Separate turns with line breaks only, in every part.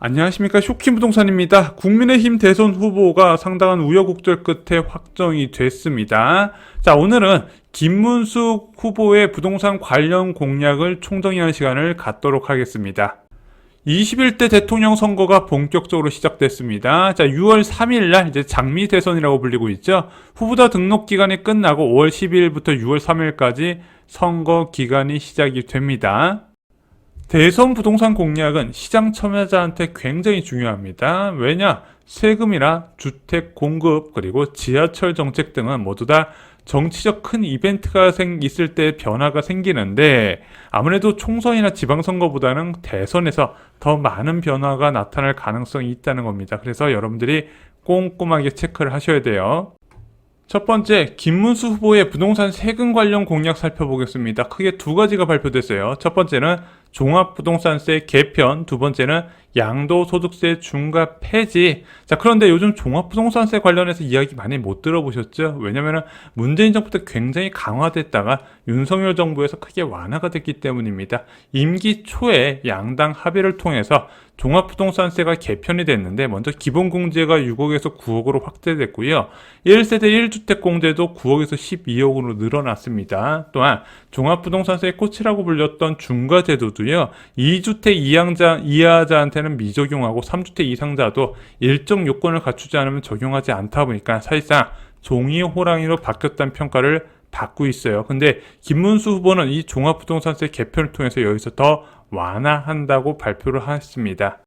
안녕하십니까. 쇼킹부동산입니다. 국민의힘 대선 후보가 상당한 우여곡절 끝에 확정이 됐습니다. 자, 오늘은 김문수 후보의 부동산 관련 공약을 총정리하는 시간을 갖도록 하겠습니다. 21대 대통령 선거가 본격적으로 시작됐습니다. 자, 6월 3일날 이제 장미 대선이라고 불리고 있죠. 후보자 등록 기간이 끝나고 5월 12일부터 6월 3일까지 선거 기간이 시작이 됩니다. 대선 부동산 공약은 시장 참여자한테 굉장히 중요합니다. 왜냐? 세금이나 주택 공급 그리고 지하철 정책 등은 모두 다 정치적 큰 이벤트가 있을 때 변화가 생기는데 아무래도 총선이나 지방선거보다는 대선에서 더 많은 변화가 나타날 가능성이 있다는 겁니다. 그래서 여러분들이 꼼꼼하게 체크를 하셔야 돼요. 첫 번째, 김문수 후보의 부동산 세금 관련 공약 살펴보겠습니다. 크게 두 가지가 발표됐어요. 첫 번째는 종합부동산세 개편, 두 번째는 양도소득세 중과 폐지. 자, 그런데 요즘 종합부동산세 관련해서 이야기 많이 못 들어보셨죠? 왜냐면은 문재인 정부 때 굉장히 강화됐다가 윤석열 정부에서 크게 완화가 됐기 때문입니다. 임기 초에 양당 합의를 통해서 종합부동산세가 개편이 됐는데 먼저 기본공제가 6억에서 9억으로 확대됐고요. 1세대 1주택 공제도 9억에서 12억으로 늘어났습니다. 또한 종합부동산세의 꽃이라고 불렸던 중과제도도요. 2주택 이하자한테는 미적용하고 3주택 이상자도 일정 요건을 갖추지 않으면 적용하지 않다 보니까 사실상 종이 호랑이로 바뀌었다는 평가를 받고 있어요. 근데 김문수 후보는 이 종합부동산세 개편을 통해서 여기서 더 완화한다고 발표를 했습니다.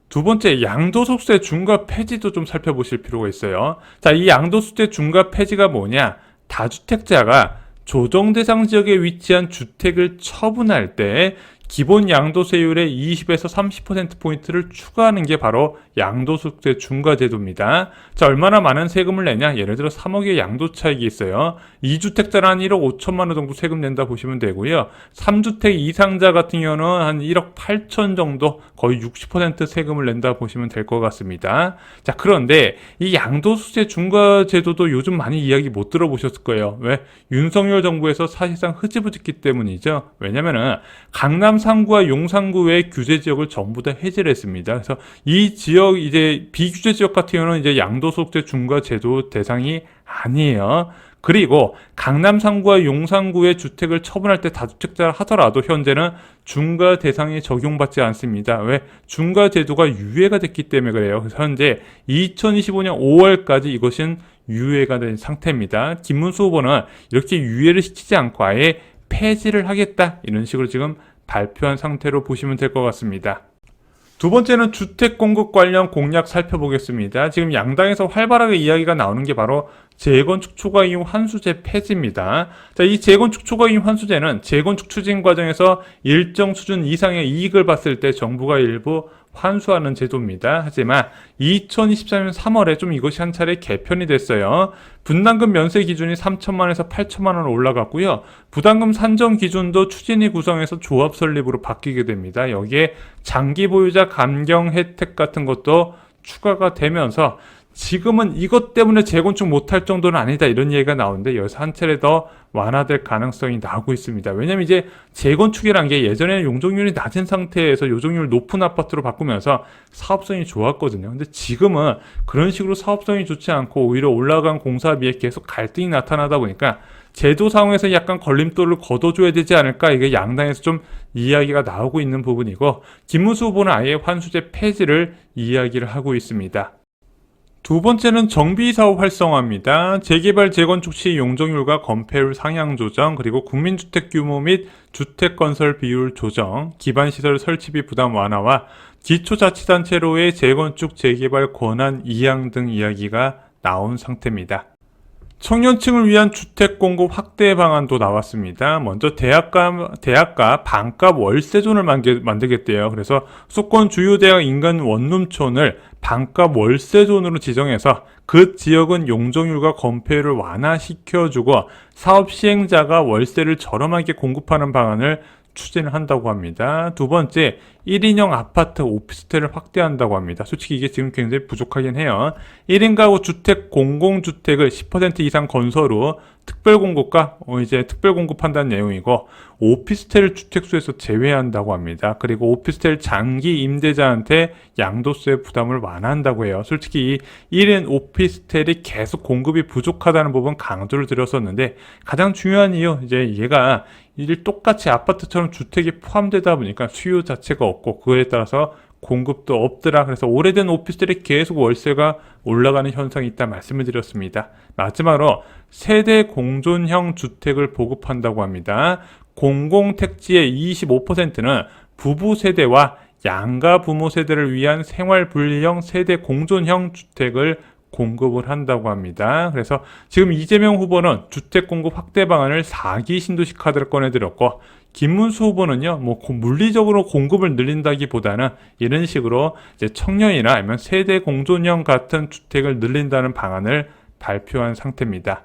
두 번째, 양도소득세 중과 폐지도 좀 살펴보실 필요가 있어요. 자, 이 양도소득세 중과 폐지가 뭐냐? 다주택자가 조정 대상 지역에 위치한 주택을 처분할 때 기본 양도세율의 20에서 30%포인트를 추가하는 게 바로 양도소득세 중과제도입니다. 자, 얼마나 많은 세금을 내냐? 예를 들어 3억의 양도차익이 있어요. 2주택자는 한 1억 5천만 원 정도 세금 낸다 보시면 되고요. 3주택 이상자 같은 경우는 한 1억 8천 정도 거의 60% 세금을 낸다 보시면 될 것 같습니다. 자, 그런데 이 양도소득세 중과제도도 요즘 많이 이야기 못 들어보셨을 거예요. 왜? 윤석열 정부에서 사실상 흐지부졌기 때문이죠. 왜냐면은 강남 상구와 용산구 외의 규제 지역을 전부 다 해제를 했습니다. 그래서 이 지역 이제 비규제 지역 같은 경우는 이제 양도소득세 중과 제도 대상이 아니에요. 그리고 강남 상구와 용산구의 주택을 처분할 때 다주택자 하더라도 현재는 중과 대상에 적용받지 않습니다. 왜? 중과 제도가 유예가 됐기 때문에 그래요. 그래서 현재 2025년 5월까지 이것은 유예가 된 상태입니다. 김문수 후보는 이렇게 유예를 시키지 않고 아예 폐지를 하겠다 이런 식으로 지금 발표한 상태로 보시면 될 것 같습니다. 두 번째는 주택 공급 관련 공약 살펴보겠습니다. 지금 양당에서 활발하게 이야기가 나오는 게 바로 재건축 초과 이용 환수제 폐지입니다. 자, 이 재건축 초과 이용 환수제는 재건축 추진 과정에서 일정 수준 이상의 이익을 봤을 때 정부가 일부 환수하는 제도입니다. 하지만 2024년 3월에 좀 이것이 한 차례 개편이 됐어요. 분담금 면세 기준이 3천만 원에서 8천만 원 올라갔고요. 부담금 산정 기준도 추진위 구성에서 조합 설립으로 바뀌게 됩니다. 여기에 장기 보유자 감경 혜택 같은 것도 추가가 되면서 지금은 이것 때문에 재건축 못할 정도는 아니다 이런 얘기가 나오는데 여기서 한 차례 더 완화될 가능성이 나오고 있습니다. 왜냐면 이제 재건축이란 게 예전에는 용적률이 낮은 상태에서 용적률 높은 아파트로 바꾸면서 사업성이 좋았거든요. 근데 지금은 그런 식으로 사업성이 좋지 않고 오히려 올라간 공사비에 계속 갈등이 나타나다 보니까 제도 상황에서 약간 걸림돌을 걷어줘야 되지 않을까 이게 양당에서 좀 이야기가 나오고 있는 부분이고 김문수 후보는 아예 환수제 폐지를 이야기를 하고 있습니다. 두 번째는 정비사업 활성화입니다. 재개발 재건축 시 용적률과 건폐율 상향 조정, 그리고 국민주택 규모 및 주택건설 비율 조정, 기반시설 설치비 부담 완화와 기초자치단체로의 재건축 재개발 권한 이양 등 이야기가 나온 상태입니다. 청년층을 위한 주택 공급 확대 방안도 나왔습니다. 먼저 대학가 반값 월세존을 만들겠대요. 그래서 수도권 주요 대학 인근 원룸촌을 반값 월세존으로 지정해서 그 지역은 용적률과 건폐율을 완화시켜주고 사업 시행자가 월세를 저렴하게 공급하는 방안을 추진을 한다고 합니다. 두 번째, 1인용 아파트 오피스텔을 확대한다고 합니다. 솔직히 이게 지금 굉장히 부족하긴 해요. 1인 가구 주택 공공주택을 10% 이상 건설 후 특별 공급과 이제 특별 공급한다는 내용이고, 오피스텔을 주택수에서 제외한다고 합니다. 그리고 오피스텔 장기 임대자한테 양도세 부담을 완화한다고 해요. 솔직히 이 1인 오피스텔이 계속 공급이 부족하다는 부분 강조를 드렸었는데, 가장 중요한 이유, 이제 얘가 똑같이 아파트처럼 주택이 포함되다 보니까 수요 자체가 없고, 그에 따라서 공급도 없더라. 그래서 오래된 오피스텔이 계속 월세가 올라가는 현상이 있다 말씀을 드렸습니다. 마지막으로 세대 공존형 주택을 보급한다고 합니다. 공공택지의 25%는 부부 세대와 양가 부모 세대를 위한 생활 분리형 세대 공존형 주택을 공급을 한다고 합니다. 그래서 지금 이재명 후보는 주택 공급 확대 방안을 4기 신도시 카드를 꺼내들었고, 김문수 후보는요, 물리적으로 공급을 늘린다기보다는 이런 식으로 이제 청년이나 아니면 세대 공존형 같은 주택을 늘린다는 방안을 발표한 상태입니다.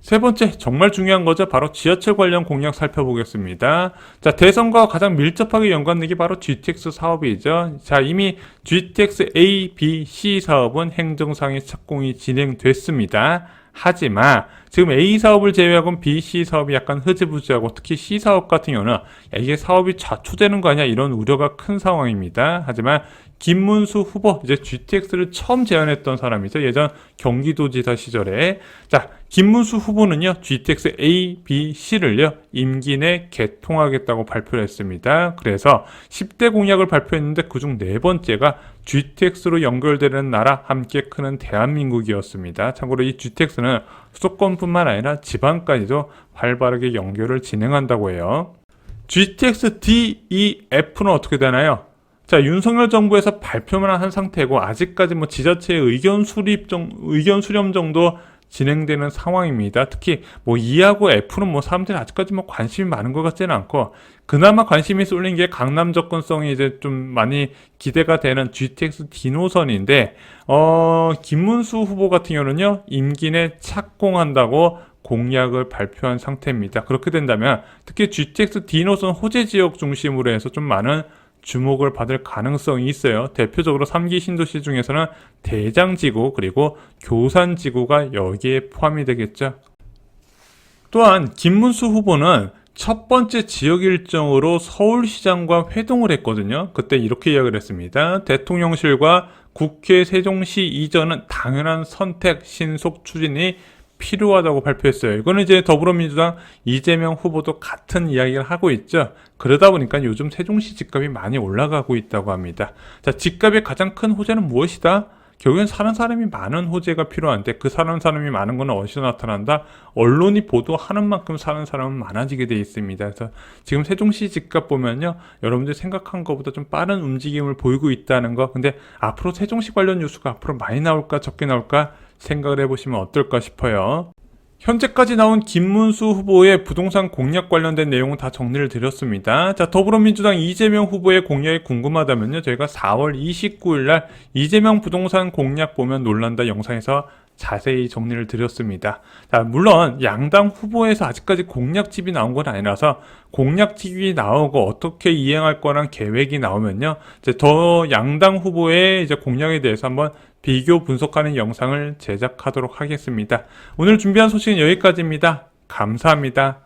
세 번째, 정말 중요한 거죠. 바로 지하철 관련 공약 살펴보겠습니다. 자, 대선과 가장 밀접하게 연관된 게 바로 GTX 사업이죠. 자, 이미 GTX A, B, C 사업은 행정상의 착공이 진행됐습니다. 하지만 지금 A 사업을 제외하고는 B, C 사업이 약간 흐지부지하고, 특히 C 사업 같은 경우는 이게 사업이 좌초되는 거 아니야, 이런 우려가 큰 상황입니다. 하지만 김문수 후보, 이제 GTX를 처음 제안했던 사람이죠. 예전 경기도지사 시절에. 자, 김문수 후보는요, GTX A, B, C를요, 임기 내 개통하겠다고 발표를 했습니다. 그래서 10대 공약을 발표했는데 그중 네 번째가 GTX로 연결되는 나라 함께 크는 대한민국이었습니다. 참고로 이 GTX는 수도권뿐만 아니라 지방까지도 활발하게 연결을 진행한다고 해요. GTX D, E, F는 어떻게 되나요? 자, 윤석열 정부에서 발표만 한 상태고, 아직까지 지자체의 의견 수렴 정도 진행되는 상황입니다. 특히 E하고 F는 사람들이 아직까지 관심이 많은 것 같지는 않고, 그나마 관심이 쏠린 게 강남 접근성이 이제 좀 많이 기대가 되는 GTX D 노선인데, 김문수 후보 같은 경우는요, 임기 내 착공한다고 공약을 발표한 상태입니다. 그렇게 된다면 특히 GTX D 노선 호재 지역 중심으로 해서 좀 많은 주목을 받을 가능성이 있어요. 대표적으로 3기 신도시 중에서는 대장지구 그리고 교산지구가 여기에 포함이 되겠죠. 또한 김문수 후보는 첫 번째 지역 일정으로 서울시장과 회동을 했거든요. 그때 이렇게 이야기를 했습니다. 대통령실과 국회 세종시 이전은 당연한 선택, 신속 추진이 필요하다고 발표했어요. 이거는 이제 더불어민주당 이재명 후보도 같은 이야기를 하고 있죠. 그러다 보니까 요즘 세종시 집값이 많이 올라가고 있다고 합니다. 자, 집값의 가장 큰 호재는 무엇이다? 결국엔 사는 사람이 많은 호재가 필요한데, 그 사는 사람이 많은 건 어디서 나타난다? 언론이 보도하는 만큼 사는 사람은 많아지게 돼 있습니다. 그래서 지금 세종시 집값 보면요, 여러분들 생각한 것보다 좀 빠른 움직임을 보이고 있다는 거. 근데 앞으로 세종시 관련 뉴스가 앞으로 많이 나올까 적게 나올까 생각을 해보시면 어떨까 싶어요. 현재까지 나온 김문수 후보의 부동산 공약 관련된 내용은 다 정리를 드렸습니다. 자, 더불어민주당 이재명 후보의 공약이 궁금하다면요, 저희가 4월 29일 날 이재명 부동산 공약 보면 놀란다 영상에서 자세히 정리를 드렸습니다. 자, 물론 양당 후보에서 아직까지 공약집이 나온 건 아니라서 공약집이 나오고 어떻게 이행할 거란 계획이 나오면요, 이제 더 양당 후보의 이제 공약에 대해서 한번 비교 분석하는 영상을 제작하도록 하겠습니다. 오늘 준비한 소식은 여기까지입니다. 감사합니다.